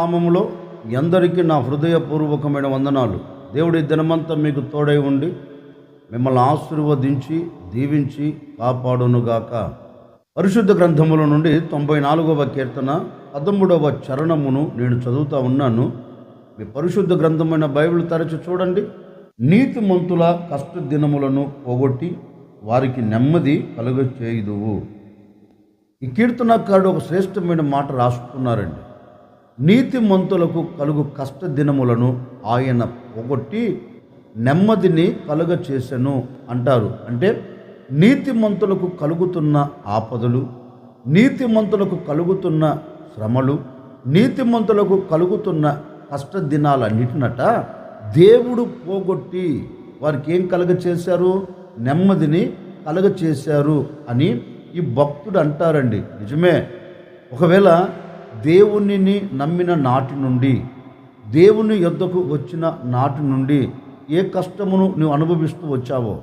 నామములో మీ అందరికీ నా హృదయపూర్వకమైన వందనాలు. దేవుడి దినమంతా మీకు తోడై ఉండి మిమ్మల్ని ఆశీర్వదించి దీవించి కాపాడునుగాక. పరిశుద్ధ గ్రంథముల నుండి 94వ కీర్తన 13వ చరణమును నేను చదువుతా ఉన్నాను. మీ పరిశుద్ధ గ్రంథమైన బైబిల్ తరచి చూడండి. నీతిమంతుల కష్ట దినములను పోగొట్టి వారికి నెమ్మది కలుగచేయుదువు. ఈ కీర్తనకారుడు ఒక శ్రేష్టమైన మాట రాసుకున్నారండి. నీతిమంతులకు కలుగు కష్ట దినములను ఆయన పోగొట్టి నెమ్మదిని కలుగచేసెను అంటారు. అంటే నీతిమంతులకు కలుగుతున్న ఆపదలు, నీతిమంతులకు కలుగుతున్న శ్రమలు, నీతిమంతులకు కలుగుతున్న కష్ట దినాలన్నిటినట దేవుడు పోగొట్టి వారికి ఏం కలుగచేశారు? నెమ్మదిని కలుగచేశారు అని ఈ భక్తుడు అంటారండి. నిజమే. ఒకవేళ దేవునిని నమ్మిన నాటి నుండి, దేవుని యొద్దకు వచ్చిన నాటి నుండి ఏ కష్టమును నువ్వు అనుభవిస్తూ వచ్చావో,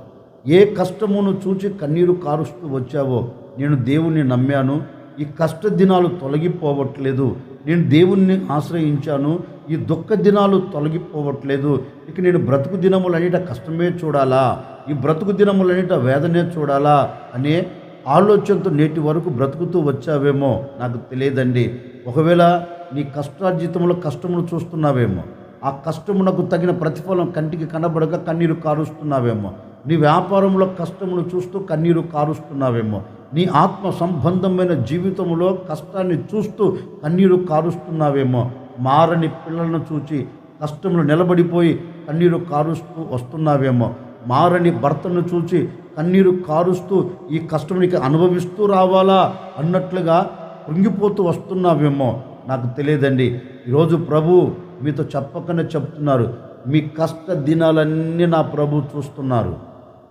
ఏ కష్టమును చూచి కన్నీరు కారుస్తూ వచ్చావో, నేను దేవుణ్ణి నమ్మాను, ఈ కష్ట దినాలు తొలగిపోవట్లేదు, నేను దేవుణ్ణి ఆశ్రయించాను, ఈ దుఃఖ దినాలు తొలగిపోవట్లేదు, ఇక నేను బ్రతుకు దినములన్నిట కష్టమే చూడాలా, ఈ బ్రతుకు దినములన్నిట వేదనే చూడాలా అనే ఆలోచనతో నేటి వరకు బ్రతుకుతూ వచ్చావేమో నాకు తెలియదండి. ఒకవేళ నీ కష్టార్జితంలో కష్టమును చూస్తున్నావేమో, ఆ కష్టమునకు తగిన ప్రతిఫలం కంటికి కనబడక కన్నీరు కారుస్తున్నావేమో, నీ వ్యాపారంలో కష్టమును చూస్తూ కన్నీరు కారుస్తున్నావేమో, నీ ఆత్మ సంబంధమైన జీవితంలో కష్టాన్ని చూస్తూ కన్నీరు కారుస్తున్నావేమో, మారని పిల్లలను చూచి కష్టములు నిలబడిపోయి కన్నీరు కారుస్తూ వస్తున్నావేమో, మారని భర్తను చూచి కన్నీరు కారుస్తూ ఈ కష్టమునికి అనుభవిస్తూ రావాలా అన్నట్లుగా కృంగిపోతూ వస్తున్నావేమో నాకు తెలియదండి. ఈరోజు ప్రభు మీతో చెప్పకనే చెప్తున్నారు, మీ కష్ట దినాలన్నీ నా ప్రభు చూస్తున్నారు.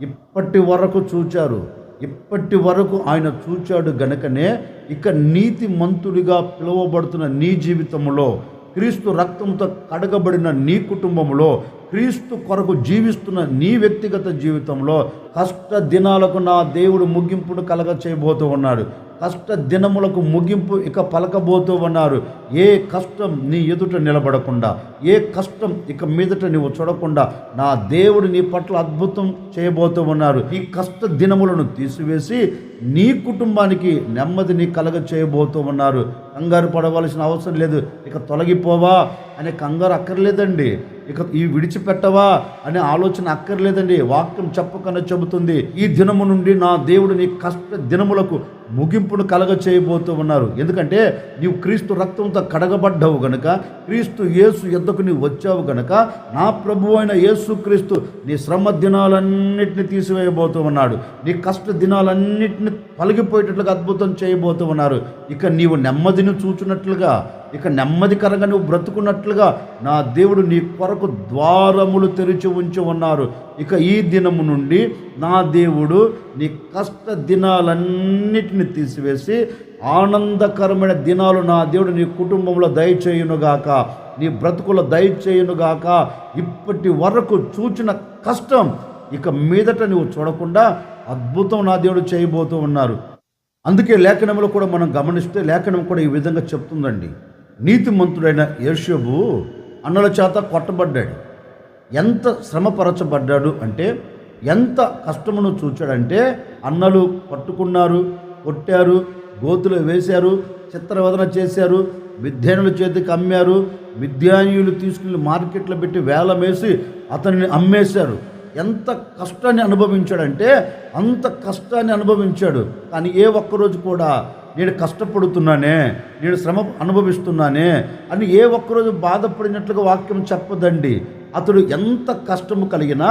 ఇప్పటి వరకు చూచారు, ఇప్పటి వరకు ఆయన చూచాడు గనుకనే ఇక నీతిమంతుడిగా పిలువబడుతున్న నీ జీవితంలో, క్రీస్తు రక్తంతో కడగబడిన నీ కుటుంబంలో, క్రీస్తు కొరకు జీవిస్తున్న నీ వ్యక్తిగత జీవితంలో కష్ట దినాలకు నా దేవుడు ముగింపును కలగ చేయబోతూ ఉన్నాడు. కష్ట దినములకు ముగింపు ఇక పలకబోతూ ఉన్నారు. ఏ కష్టం నీ ఎదుట నిలబడకుండా, ఏ కష్టం ఇక మీదట నువ్వు చూడకుండా నా దేవుడు నీ పట్ల అద్భుతం చేయబోతూ ఉన్నారు. ఈ కష్ట దినములను తీసివేసి నీ కుటుంబానికి నెమ్మదిని కలగ చేయబోతూ ఉన్నారు. కంగారు పడవలసిన అవసరం లేదు. ఇక తొలగిపోవా అనే కంగారు అక్కర్లేదండి. ఇక ఈ విడిచిపెట్టవా అనే ఆలోచన అక్కర్లేదండి. వాక్యం చెప్పకనే చెబుతుంది, ఈ దినము నుండి నా దేవుడు నీ కష్ట దినములకు ముగింపును కలగ చేయబోతూ ఉన్నారు. ఎందుకంటే నీవు క్రీస్తు రక్తంతో కడగబడ్డావు గనుక, క్రీస్తు యేసు యొద్దకు నీవు వచ్చావు గనుక, నా ప్రభు అయిన యేసు క్రీస్తు నీ శ్రమ దినాలన్నింటినీ తీసివేయబోతూ ఉన్నాడు. నీ కష్ట దినాలన్నింటినీ పలిగిపోయేటట్లుగా అద్భుతం చేయబోతూ ఉన్నారు. ఇక నీవు నెమ్మదిని చూచున్నట్లుగా, ఇక నెమ్మదికరంగా నువ్వు బ్రతుకున్నట్లుగా నా దేవుడు నీ కొరకు ద్వారములు తెరిచి ఉంచి ఉన్నారు. ఇక ఈ దినము నుండి నా దేవుడు నీ కష్ట దినాలన్నిటిని తీసివేసి ఆనందకరమైన దినాలు నా దేవుడు నీ కుటుంబంలో దయచేయునుగాక, నీ బ్రతుకులో దయచేయునుగాక. ఇప్పటి వరకు చూచిన కష్టం ఇక మీదట నువ్వు చూడకుండా అద్భుతం నా దేవుడు చేయబోతూ ఉన్నారు. అందుకే లేఖనంలో కూడా మనం గమనిస్తే లేఖనం కూడా ఈ విధంగా చెప్తుందండి. నీతిమంతుడైన యోషేబు అన్నల చేత కొట్టబడ్డాడు. ఎంత శ్రమపరచబడ్డాడు అంటే, ఎంత కష్టమును చూచాడంటే, అన్నలు పట్టుకున్నారు, కొట్టారు, గోతులు వేశారు, చిత్రవదన చేశారు, మిద్యానుల చేతికి అమ్మారు, మిద్యానీయులు తీసుకుని మార్కెట్లో పెట్టి వేలమేసి అతన్ని అమ్మేశారు. ఎంత కష్టాన్ని అనుభవించాడంటే అంత కష్టాన్ని అనుభవించాడు. కానీ ఏ ఒక్కరోజు కూడా నేను కష్టపడుతున్నానే, నేను శ్రమ అనుభవిస్తున్నానే అని ఏ ఒక్కరోజు బాధపడినట్లుగా వాక్యం చెప్పదండి. అతడు ఎంత కష్టము కలిగినా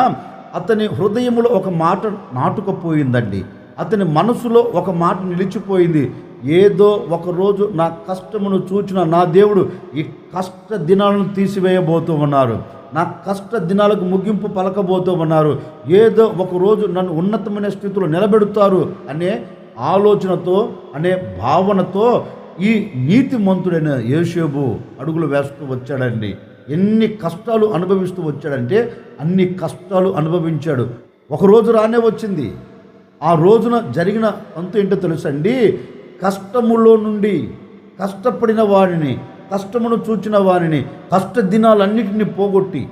అతని హృదయంలో ఒక మాట నాటుకుపోయిందండి. అతని మనసులో ఒక మాట నిలిచిపోయింది. ఏదో ఒకరోజు నా కష్టమును చూచిన నా దేవుడు ఈ కష్ట దినాలను తీసివేయబోతూ ఉన్నారు, నా కష్ట దినాలకు ముగింపు పలకబోతూ ఉన్నారు, ఏదో ఒకరోజు నన్ను ఉన్నతమైన స్థితిలో నిలబెడతారు అనే ఆలోచనతో, అనే భావనతో ఈ నీతిమంతుడైన యోషేబు అడుగులు వేస్తూ వచ్చాడండి. ఎన్ని కష్టాలు అనుభవిస్తూ వచ్చాడంటే అన్ని కష్టాలు అనుభవించాడు. ఒకరోజు రానే వచ్చింది. ఆ రోజున జరిగిన అంత ఏంటో తెలుసండి, కష్టములో నుండి కష్టపడిన వాడిని కష్టమును చూచిన వారిని, కష్ట దినాలన్నిటిని పోగొట్టి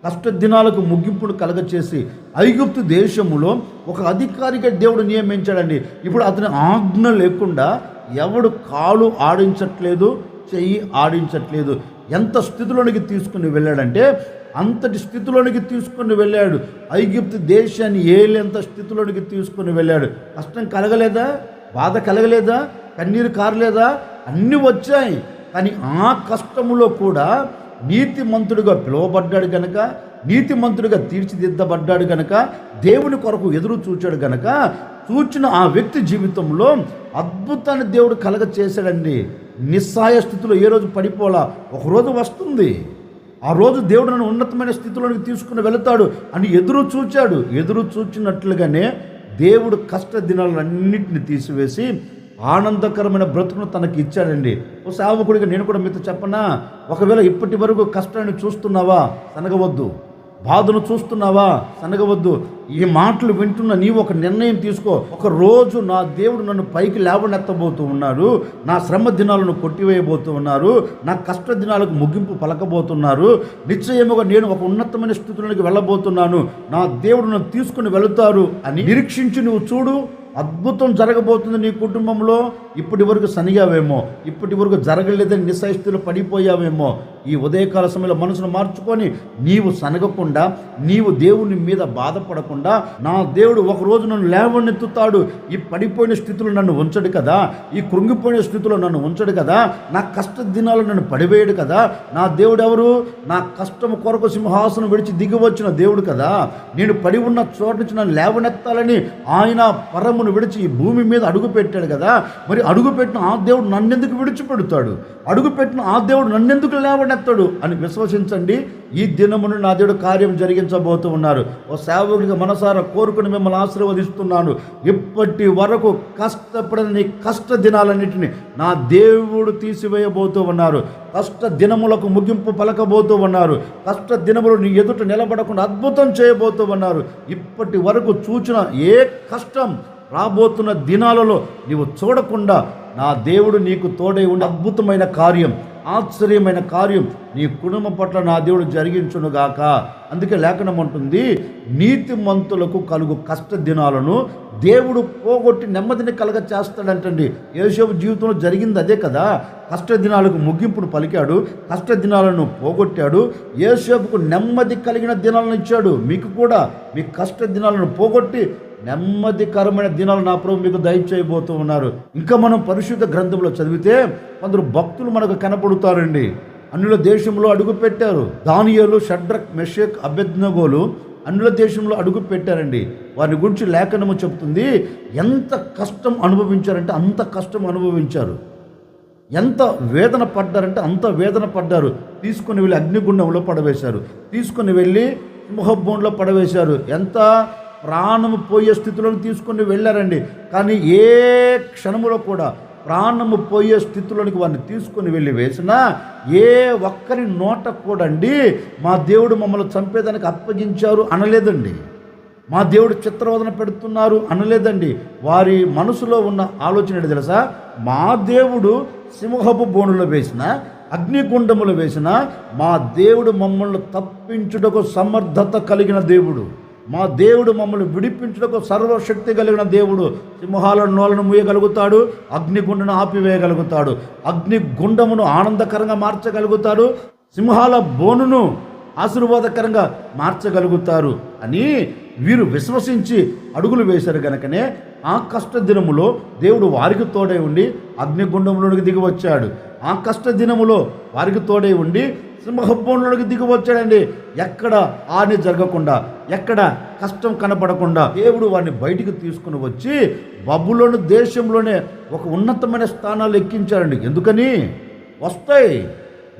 కష్ట దినాలకు ముగింపును కలగచేసి ఐగుప్తు దేశములో ఒక అధికారిగా దేవుడు నియమించాడండి. ఇప్పుడు అతని ఆజ్ఞ లేకుండా ఎవడు కాలు ఆడించట్లేదు, చెయ్యి ఆడించట్లేదు. ఎంత స్థితిలోనికి తీసుకుని వెళ్ళాడంటే అంతటి స్థితిలోనికి తీసుకుని వెళ్ళాడు. ఐగుప్తు దేశాన్ని ఏలేంత స్థితిలోనికి తీసుకుని వెళ్ళాడు. కష్టం కలగలేదా? బాధ కలగలేదా? కన్నీరు కారలేదా? అన్నీ వచ్చాయి. కానీ ఆ కష్టములో కూడా నీతిమంతుడిగా పిలువబడ్డాడు కనుక, నీతిమంతుడిగా తీర్చిదిద్దబడ్డాడు కనుక, దేవుని కొరకు ఎదురు చూచాడు కనుక, చూచిన ఆ వ్యక్తి జీవితంలో అద్భుతాన్ని దేవుడు కలగ చేశాడండి. నిస్సాయ స్థితిలో ఏ రోజు పడిపోలా. ఒకరోజు వస్తుంది, ఆ రోజు దేవుడు నన్ను ఉన్నతమైన స్థితిలోనికి తీసుకుని వెళతాడు అని ఎదురు చూచాడు. ఎదురు చూచినట్లుగానే దేవుడు కష్ట దినాలన్నింటిని తీసివేసి ఆనందకరమైన బ్రతుకును తనకి ఇచ్చాడండి. ఓ సేవకుడిగా నేను కూడా మీతో చెప్పనా, ఒకవేళ ఇప్పటి వరకు కష్టాన్ని చూస్తున్నావా, సనగవద్దు. బాధను చూస్తున్నావా, సనగవద్దు. ఈ మాటలు వింటున్న నీవు ఒక నిర్ణయం తీసుకో. ఒక రోజు నా దేవుడు నన్ను పైకి లేవనెత్తబోతూ ఉన్నాడు, నా శ్రమ దినాలను కొట్టివేయబోతూ ఉన్నారు, నా కష్ట దినాలకు ముగింపు పలకబోతున్నారు. నిశ్చయముగా నేను ఒక ఉన్నతమైన స్థితిలోకి వెళ్ళబోతున్నాను, నా దేవుడు నన్ను తీసుకుని వెళుతారు అని నిరీక్షించి నువ్వు చూడు. అద్భుతం జరగబోతుంది నీ కుటుంబంలో. ఇప్పటి వరకు సనిగావేమో, ఇప్పటి వరకు జరగలేదని నిస్సహిస్తులు పడిపోయావేమో. ఈ ఉదయకాల సమయంలో మనసును మార్చుకొని నీవు సనగకుండా, నీవు దేవుని మీద బాధపడకుండా, నా దేవుడు ఒకరోజు నన్ను లేవనెత్తుతాడు, ఈ పడిపోయిన స్థితిలో నన్ను ఉంచడు కదా, ఈ కృంగిపోయిన స్థితిలో నన్ను ఉంచడు కదా, నా కష్ట దినాలు నన్ను పడివేయడు కదా. నా దేవుడు ఎవరు? నా కష్టము కొరకు సింహాసనం విడిచి దిగి వచ్చిన దేవుడు కదా. నేను పడి ఉన్న చోటు నుంచి నన్ను లేవనెత్తాలని ఆయన పరమును విడిచి ఈ భూమి మీద అడుగు పెట్టాడు కదా. మరి అడుగు పెట్టిన ఆ దేవుడు నన్నెందుకు విడిచిపెడతాడు? అడుగు పెట్టిన ఆ దేవుడు నన్నెందుకు లేవనెత్తాడు అని విశ్వసించండి. ఈ దినమును నా దేవుడు కార్యం జరిగించబోతూ ఉన్నారు. ఓ సేవకుడిగా మనసారా కోరుకుని మిమ్మల్ని ఆశీర్వదిస్తున్నాను. ఇప్పటి వరకు కష్టపడిన నీ కష్ట దినాలన్నింటినీ నా దేవుడు తీసివేయబోతూ ఉన్నారు. కష్ట దినములకు ముగింపు పలకబోతూ ఉన్నారు. కష్ట దినములు నీ ఎదుట నిలబడకుండా అద్భుతం చేయబోతూ ఉన్నారు. ఇప్పటి వరకు చూచిన ఏ కష్టం రాబోతున్న దినాలలో నీవు చూడకుండా నా దేవుడు నీకు తోడై ఉండి అద్భుతమైన కార్యం, ఆశ్చర్యమైన కార్యం నీ కుటుంబం పట్ల నా దేవుడు జరిగించునుగాక. అందుకే లేఖనం అంటుంది, నీతిమంతులకు కలుగు కష్ట దినాలను దేవుడు పోగొట్టి నెమ్మదిని కలగ చేస్తాడంటండి. యోసేపు జీవితంలో జరిగింది అదే కదా. కష్ట దినాలకు ముగింపును పలికాడు, కష్ట దినాలను పోగొట్టాడు, యోసేపుకు నెమ్మది కలిగిన దినాలను ఇచ్చాడు. మీకు కూడా మీ కష్ట దినాలను పోగొట్టి నెమ్మదికరమైన దినాలు నా ప్రభు మీకు దయచేయబోతూ ఉన్నారు. ఇంకా మనం పరిశుద్ధ గ్రంథంలో చదివితే కొందరు భక్తులు మనకు కనపడుతారండి. అన్యుల దేశంలో అడుగు పెట్టారు. దానియేలు, షడ్రక్, మెషక్, అబేద్నెగోలు అన్యుల దేశంలో అడుగు పెట్టారండి. వారి గురించి లేఖనము చెప్తుంది, ఎంత కష్టం అనుభవించారంటే అంత కష్టం అనుభవించారు, ఎంత వేదన పడ్డారంటే అంత వేదన పడ్డారు. తీసుకుని వెళ్ళి అగ్నిగుండంలో పడవేశారు, తీసుకుని వెళ్ళి సింహబోన్లో పడవేశారు. ఎంత ప్రాణము పోయే స్థితిలోకి తీసుకొని వెళ్ళారండి. కానీ ఏ క్షణములో కూడా ప్రాణము పోయే స్థితిలోనికి వారిని తీసుకొని వెళ్ళి వేసినా ఏ ఒక్కరి నోట కూడా అండి మా దేవుడు మమ్మల్ని చంపేదానికి అప్పగించారు అనలేదండి, మా దేవుడు చిత్రవదన పెడుతున్నారు అనలేదండి. వారి మనసులో ఉన్న ఆలోచన ఏంటి తెలుసా? మా దేవుడు సింహపు బోనులో వేసిన, అగ్నిగుండములు వేసిన మా దేవుడు మమ్మల్ని తప్పించుటకు సమర్థత కలిగిన దేవుడు, మా దేవుడు మమ్మల్ని విడిపించుటకు సర్వశక్తి కలిగిన దేవుడు. సింహాల నోలను మూయగలుగుతాడు, అగ్నిగుండను ఆపివేయగలుగుతాడు, అగ్నిగుండమును ఆనందకరంగా మార్చగలుగుతాడు, సింహాల బోనును ఆశీర్వాదకరంగా మార్చగలుగుతారు అని వీరు విశ్వసించి అడుగులు వేశారు కనుకనే ఆ కష్ట దినములో దేవుడు వారికి తోడై ఉండి అగ్నిగుండంలోనికి దిగి వచ్చాడు. ఆ కష్ట దినములో వారికి తోడై ఉండి సింహబోన్లోకి దిగి వచ్చాడండి. ఎక్కడ హాని జరగకుండా, ఎక్కడ కష్టం కనపడకుండా దేవుడు వారిని బయటికి తీసుకుని వచ్చి బబులోను దేశంలోనే ఒక ఉన్నతమైన స్థానాలు ఎక్కించారండి. ఎందుకని? వస్తాయి.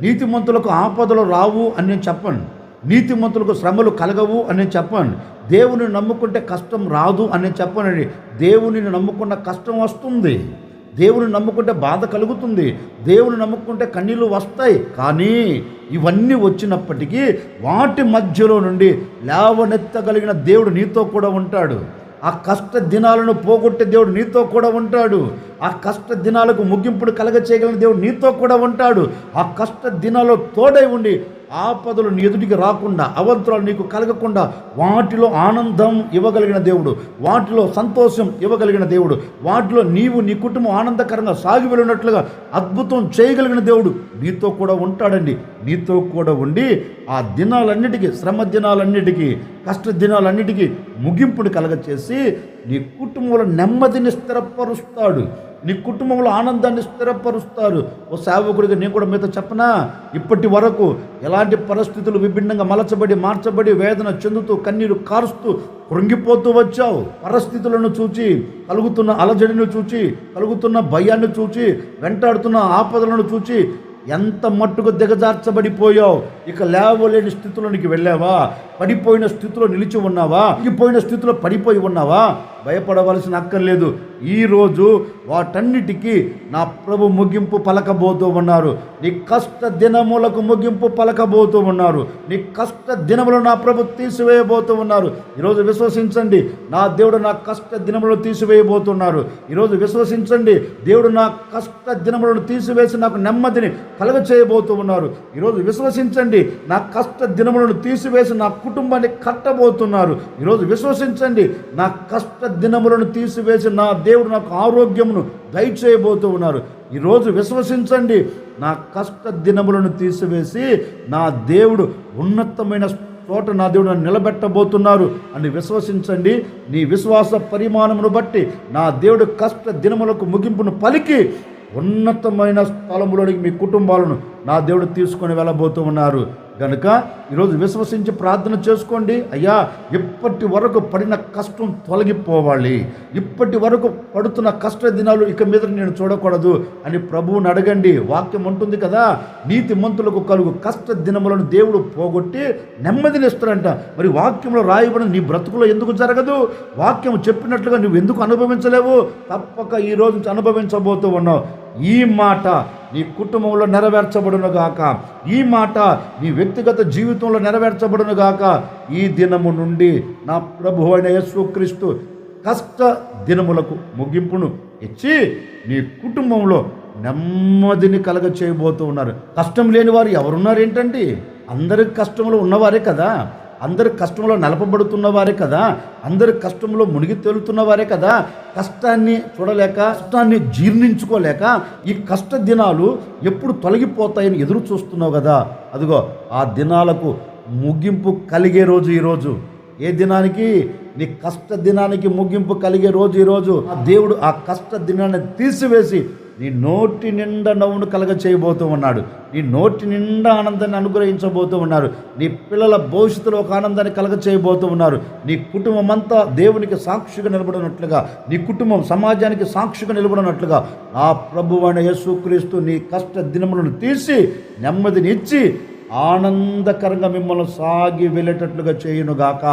నీతిమంతులకు ఆపదలు రావు అని నేను చెప్పను, నీతిమంతులకు శ్రమలు కలగవు అని నేను చెప్పను, దేవుని నమ్ముకుంటే కష్టం రాదు అని నేను చెప్పనండి. దేవుని నమ్ముకున్న కష్టం వస్తుంది, దేవుని నమ్ముకుంటే బాధ కలుగుతుంది, దేవుని నమ్ముకుంటే కన్నీళ్ళు వస్తాయి. కానీ ఇవన్నీ వచ్చినప్పటికీ వాటి మధ్యలో నుండి లేవనెత్తగలిగిన దేవుడు నీతో కూడా ఉంటాడు. ఆ కష్ట దినాలను పోగొట్టే దేవుడు నీతో కూడా ఉంటాడు. ఆ కష్ట దినాలకు ముగింపుడు కలగ చేయగలిగిన దేవుడు నీతో కూడా ఉంటాడు. ఆ కష్ట దినాల్లో తోడై ఉండి ఆపదలు నీ ఎదుటికి రాకుండా, అవంతరాలు నీకు కలగకుండా వాటిలో ఆనందం ఇవ్వగలిగిన దేవుడు, వాటిలో సంతోషం ఇవ్వగలిగిన దేవుడు, వాటిలో నీవు నీ కుటుంబం ఆనందకరంగా సాగి వెళ్ళినట్లుగా అద్భుతం చేయగలిగిన దేవుడు నీతో కూడా ఉంటాడండి. నీతో కూడా ఉండి ఆ దినాలన్నిటికీ, శ్రమ దినాలన్నిటికీ, కష్ట దినాలన్నిటికీ ముగింపుని కలగచేసి నీ కుటుంబంలో నెమ్మదిని స్థిరపరుస్తాడు. నీ కుటుంబంలో ఆనందాన్ని స్థిరపరుస్తారు. ఓ సేవకుడిగా నేను కూడా మీతో చెప్పనా, ఇప్పటి వరకు ఎలాంటి పరిస్థితులు విభిన్నంగా మలచబడి మార్చబడి వేదన చెందుతూ కన్నీరు కారుస్తూ కృంగిపోతూ వచ్చావు. పరిస్థితులను చూచి, కలుగుతున్న అలజడిని చూచి, కలుగుతున్న భయాన్ని చూచి, వెంటాడుతున్న ఆపదలను చూచి ఎంత మట్టుకు దిగజార్చబడిపోయావు. ఇక లేవలేని స్థితిలోనికి వెళ్ళావా? పడిపోయిన స్థితిలో నిలిచి ఉన్నావా? ఇంగిపోయిన స్థితిలో పడిపోయి ఉన్నావా? భయపడవలసిన అక్కర్లేదు. ఈరోజు వాటన్నిటికీ నా ప్రభు ముగింపు పలకబోతూ ఉన్నారు. నీ కష్ట దినములకు ముగింపు పలకబోతూ ఉన్నారు. నీ కష్ట దినములు నా ప్రభు తీసివేయబోతూ ఉన్నారు. ఈరోజు విశ్వసించండి, నా దేవుడు నా కష్ట దినములను తీసివేయబోతున్నారు. ఈరోజు విశ్వసించండి, దేవుడు నా కష్ట దినములను తీసివేసి నాకు నెమ్మదిని కలగ చేయబోతూ ఉన్నారు. ఈరోజు విశ్వసించండి, నా కష్ట దినములను తీసివేసి నా కుటుంబాన్ని కట్టబోతున్నారు. ఈరోజు విశ్వసించండి, నా కష్ట దినములను తీసివేసి నా దేవుడు నాకు ఆరోగ్యమును దయచేయబోతూ ఉన్నారు. ఈరోజు విశ్వసించండి, నా కష్ట దినములను తీసివేసి నా దేవుడు ఉన్నతమైన చోట నా దేవుడు నన్ను నిలబెట్టబోతున్నారు అని విశ్వసించండి. నీ విశ్వాస పరిమాణమును బట్టి నా దేవుడు కష్ట దినములకు ముగింపును పలికి ఉన్నతమైన స్థలములోనికి మీ కుటుంబాలను నా దేవుడు తీసుకొని వెళ్ళబోతూ ఉన్నారు. కనుక ఈరోజు విశ్వసించి ప్రార్థన చేసుకోండి. అయ్యా, ఇప్పటి వరకు పడిన కష్టం తొలగిపోవాలి, ఇప్పటి వరకు పడుతున్న కష్ట దినాలు ఇక మీద నేను చూడకూడదు అని ప్రభువుని అడగండి. వాక్యం ఉంటుంది కదా, నీతిమంతులకు కలుగు కష్ట దినములను దేవుడు పోగొట్టి నెమ్మదినిస్తాడంట. మరి వాక్యంలో రాయబడిన నీ బ్రతుకులో ఎందుకు జరగదు? వాక్యం చెప్పినట్లుగా నువ్వు ఎందుకు అనుభవించలేవు? తప్పక ఈ రోజు నుంచి అనుభవించబోతూ ఉన్నావు. ఈ మాట నీ కుటుంబంలో నెరవేర్చబడునుగాక. ఈ మాట నీ వ్యక్తిగత జీవితంలో నెరవేర్చబడునుగాక. ఈ దినము నుండి నా ప్రభు అయిన యేసుక్రీస్తు కష్ట దినములకు ముగింపును ఇచ్చి నీ కుటుంబంలో నెమ్మదిని కలగ చేయబోతూ ఉన్నారు. కష్టం లేని వారు ఎవరున్నారు ఏంటండి? అందరికి కష్టంలో ఉన్నవారే కదా, అందరి కష్టంలో నలపబడుతున్నవారే కదా, అందరి కష్టంలో మునిగి తేలుతున్నవారే కదా. కష్టాన్ని చూడలేక, కష్టాన్ని జీర్ణించుకోలేక ఈ కష్ట దినాలు ఎప్పుడు తొలగిపోతాయని ఎదురు చూస్తున్నావు కదా. అదిగో ఆ దినాలకు ముగింపు కలిగే రోజు ఈరోజు. ఏ దినానికి? నీ కష్ట దినానికి ముగింపు కలిగే రోజు ఈరోజు. ఆ దేవుడు ఆ కష్ట దినాన్ని తీసివేసి నీ నోటి నిండా నవ్వును కలగ చేయబోతూ ఉన్నాడు. నీ నోటి నిండా ఆనందాన్ని అనుగ్రహించబోతూ ఉన్నారు. నీ పిల్లల భవిష్యత్తులో ఒక ఆనందాన్ని కలగ చేయబోతూ ఉన్నారు. నీ కుటుంబం అంతా దేవునికి సాక్షిగా నిలబడినట్లుగా, నీ కుటుంబం సమాజానికి సాక్షిగా నిలబడినట్లుగా ఆ ప్రభువైన యేసుక్రీస్తు నీ కష్ట దినములను తీసి నెమ్మదిని ఇచ్చి ఆనందకరంగా మిమ్మల్ని సాగి వెళ్ళేటట్లుగా చేయునుగాక.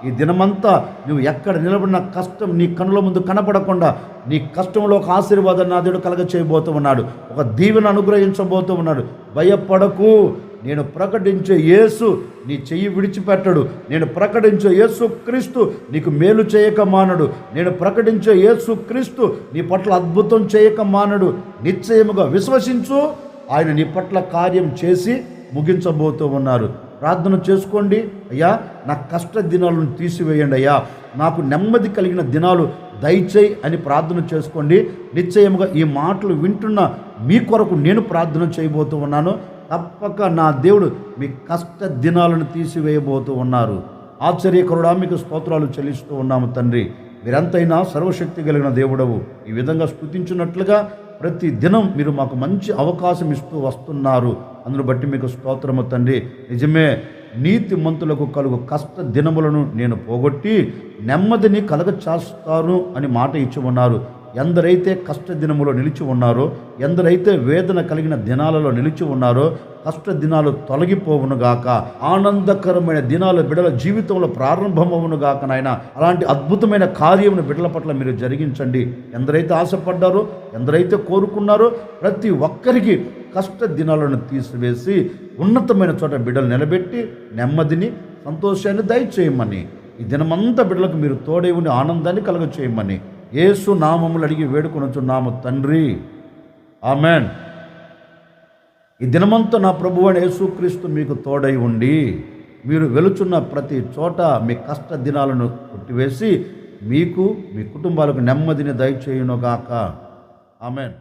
ఈ దినమంతా నువ్వు ఎక్కడ నిలబడిన కష్టం నీ కనుల ముందు కనపడకుండా నీ కష్టంలో ఒక ఆశీర్వాదం నా దేవుడు కలగ చేయబోతూ ఉన్నాడు. ఒక దీవెన అనుగ్రహించబోతూ ఉన్నాడు. భయపడకు, నేను ప్రకటించే యేసు నీ చెయ్యి విడిచిపెట్టడు. నేను ప్రకటించే యేసుక్రీస్తు నీకు మేలు చేయక మానడు. నేను ప్రకటించే యేసుక్రీస్తు నీ పట్ల అద్భుతం చేయక మానడు. నిశ్చయముగా విశ్వసించు, ఆయన నీ పట్ల కార్యం చేసి ముగించబోతూ ఉన్నారు. ప్రార్థన చేసుకోండి. అయ్యా, నా కష్ట దినాలను తీసివేయండి అయ్యా, నాకు నెమ్మది కలిగిన దినాలు దయచేయి అని ప్రార్థన చేసుకోండి. నిశ్చయముగా ఈ మాటలు వింటున్న మీ కొరకు నేను ప్రార్థన చేయబోతూ ఉన్నాను. తప్పక నా దేవుడు మీ కష్ట దినాలను తీసివేయబోతూ ఉన్నారు. ఆశ్చర్యకరుడా, మీకు స్తోత్రాలు చెల్లిస్తూ ఉన్నాము తండ్రి. మీరంతైనా సర్వశక్తి కలిగిన దేవుడవు. ఈ విధంగా స్తుతించినట్లుగా ప్రతి దినం మీరు మాకు మంచి అవకాశం ఇస్తూ వస్తున్నారు. అందును బట్టి మీకు స్తోత్రము తండ్రి. నిజమే, నీతిమంతులకు కలుగు కష్ట దినములను నేను పోగొట్టి నెమ్మదిని కలగ చేస్తాను అని మాట ఇచ్చి ఉన్నారు. ఎందరైతే కష్ట దినములో నిలిచి ఉన్నారో, ఎందరైతే వేదన కలిగిన దినాలలో నిలిచి ఉన్నారో, కష్ట దినాలు తొలగిపోవునుగాక. ఆనందకరమైన దినాలు బిడ్డల జీవితంలో ప్రారంభమవునుగాక. నాయన, అలాంటి అద్భుతమైన కార్యమును బిడ్డల పట్ల మీరు జరిగించండి. ఎందరైతే ఆశపడ్డారో, ఎందరైతే కోరుకున్నారో ప్రతి ఒక్కరికి కష్ట దినాలను తీసివేసి ఉన్నతమైన చోట బిడ్డలు నిలబెట్టి నెమ్మదిని, సంతోషాన్ని దయచేయమని ఈ దినమంతా బిడ్డలకు మీరు తోడై ఉండి ఆనందాన్ని కలుగచేయమని యేసు నామములు అడిగి వేడుకొనుచున్నాము తండ్రి, ఆమెన్. ఈ దినమంతా నా ప్రభువు అయిన యేసుక్రీస్తు మీకు తోడై ఉండి మీరు వెలుచున్న ప్రతి చోట మీ కష్ట దినాలను కొట్టివేసి మీకు మీ కుటుంబాలకు నెమ్మదిని దయచేయునుగాక. ఆమెన్.